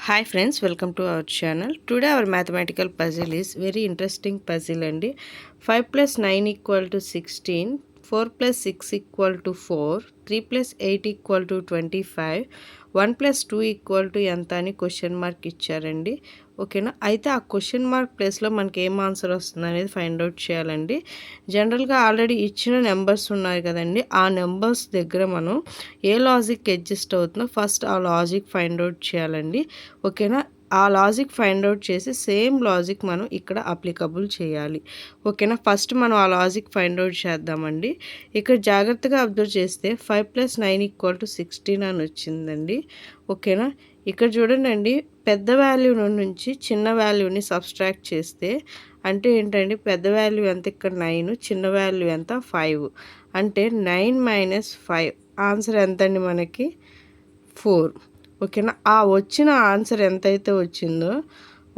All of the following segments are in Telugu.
Hi friends, welcome to our channel. Today our mathematical puzzle is very interesting puzzle andi. 5 plus 9 equal to 16, 4 plus 6 equal to 4, 3 plus 8 equal to 25, 1 plus 2 equal to ఎంత అని క్వశ్చన్ మార్క్ ఇచ్చారండి. ఓకేనా, అయితే ఆ క్వశ్చన్ మార్క్ ప్లేస్లో మనకి ఏం ఆన్సర్ వస్తుంది అనేది ఫైండ్ అవుట్ చేయాలండి. జనరల్గా ఆల్రెడీ ఇచ్చిన నెంబర్స్ ఉన్నాయి కదండి, ఆ నెంబర్స్ దగ్గర మనం ఏ లాజిక్ అడ్జస్ట్ అవుతుందో ఫస్ట్ ఆ లాజిక్ ఫైండ్ అవుట్ చేయాలండి. ఓకేనా, ఆ లాజిక్ ఫైండ్ అవుట్ చేసి సేమ్ లాజిక్ మనం ఇక్కడ అప్లికబుల్ చేయాలి. ఓకేనా, ఫస్ట్ మనం ఆ లాజిక్ ఫైండ్ అవుట్ చేద్దామండి. ఇక్కడ జాగ్రత్తగా అబ్జర్వ్ చేస్తే 5 + 9 = 16 అని వచ్చిందండి. ఓకేనా, ఇక్కడ చూడండి, పెద్ద వాల్యూ నుంచి చిన్న వాల్యూని సబ్స్ట్రాక్ట్ చేస్తే అంటే ఏంటండి, పెద్ద వాల్యూ ఎంత ఇక్కడ 9, చిన్న వాల్యూ ఎంత 5. అంటే 9 - 5 ఆన్సర్ ఎంతండి మనకి 4. ఓకేనా, ఆ వచ్చిన ఆన్సర్ ఎంతైతే వచ్చిందో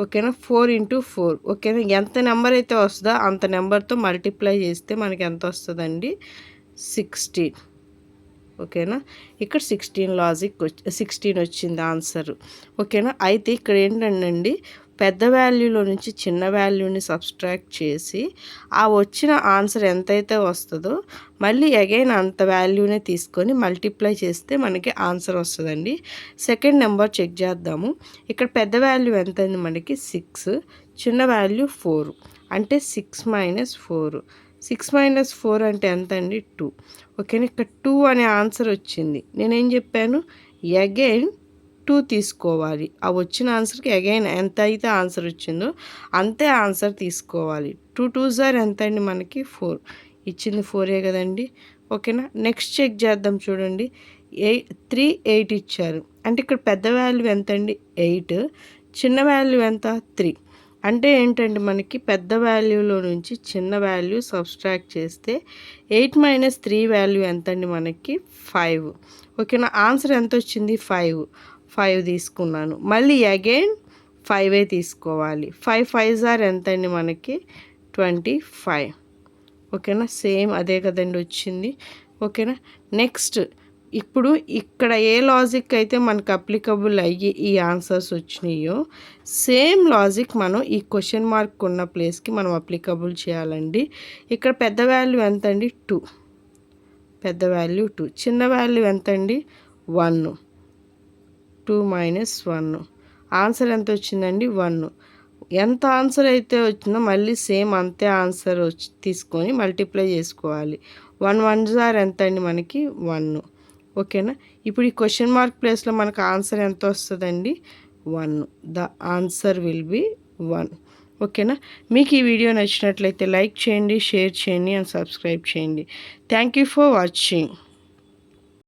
ఓకేనా 4 × 4. ఓకేనా, ఎంత నెంబర్ అయితే వస్తుందో అంత నెంబర్తో మల్టిప్లై చేస్తే మనకి ఎంత వస్తుందండి 16. ఓకేనా, ఇక్కడ 16 వచ్చింది ఆన్సర్. ఓకేనా, అయితే ఇక్కడ ఏంటండి, పెద్ద వాల్యూలో నుంచి చిన్న వాల్యూని సబ్స్ట్రాక్ట్ చేసి ఆ వచ్చిన ఆన్సర్ ఎంతైతే వస్తుందో మళ్ళీ అగైన్ అంత వాల్యూనే తీసుకొని మల్టిప్లై చేస్తే మనకి ఆన్సర్ వస్తుందండి. సెకండ్ నెంబర్ చెక్ చేద్దాము. ఇక్కడ పెద్ద వాల్యూ ఎంత అండి మనకి 6, చిన్న వాల్యూ 4. అంటే 6 - 4. 6 - 4 అంటే ఎంత అండి 2. ఓకేనా, ఇక్కడ 2 అనే ఆన్సర్ వచ్చింది. నేనేం చెప్పాను, అగైన్ 2 తీసుకోవాలి. ఆ వచ్చిన ఆన్సర్కి అగైన్ ఎంత అయితే ఆన్సర్ వచ్చిందో అంతే ఆన్సర్ తీసుకోవాలి. 2 × 2 ఎంత అండి మనకి 4. ఇచ్చింది 4 కదండి. ఓకేనా, నెక్స్ట్ చెక్ చేద్దాం. చూడండి, 3, 8 ఇచ్చారు. అంటే ఇక్కడ పెద్ద వాల్యూ ఎంత అండి 8, చిన్న వాల్యూ ఎంత 3. అంటే ఏంటంటే మనకి పెద్ద వాల్యూలో నుంచి చిన్న వాల్యూ సబ్స్ట్రాక్ట్ చేస్తే 8 - 3 వాల్యూ ఎంత అండి మనకి 5. ఓకేనా, ఆన్సర్ ఎంత వచ్చింది 5 తీసుకున్నాను. మళ్ళీ అగైన్ 5 తీసుకోవాలి. 5 × 5 = ఎంత అండి మనకి 25. ఓకేనా, సేమ్ అదే కదండి వచ్చింది. ఓకేనా, నెక్స్ట్ ఇప్పుడు ఇక్కడ ఏ లాజిక్ అయితే మనకు అప్లికబుల్ అయ్యి ఈ ఆన్సర్స్ వచ్చినాయో సేమ్ లాజిక్ మనం ఈ క్వశ్చన్ మార్క్ ఉన్న ప్లేస్కి మనం అప్లికబుల్ చేయాలండి. ఇక్కడ పెద్ద వాల్యూ ఎంత అండి 2, పెద్ద వాల్యూ 2. చిన్న వాల్యూ ఎంత అండి 1. 2 - 1 ఆన్సర్ ఎంత వచ్చిందండి 1. ఎంత ఆన్సర్ అయితే వచ్చిందో మళ్ళీ సేమ్ అంతే ఆన్సర్ తీసుకొని మల్టిప్లై చేసుకోవాలి. 1 × 1 = ఎంత అండి మనకి 1. ఓకేనా, ఇప్పుడు ఈ క్వశ్చన్ మార్క్ ప్లేస్లో మనకు ఆన్సర్ ఎంత వస్తుందండి 1. The answer will be 1. ఓకేనా, మీకు ఈ వీడియో నచ్చినట్లయితే లైక్ చేయండి, షేర్ చేయండి అండ్ సబ్స్క్రైబ్ చేయండి. Thank you for watching.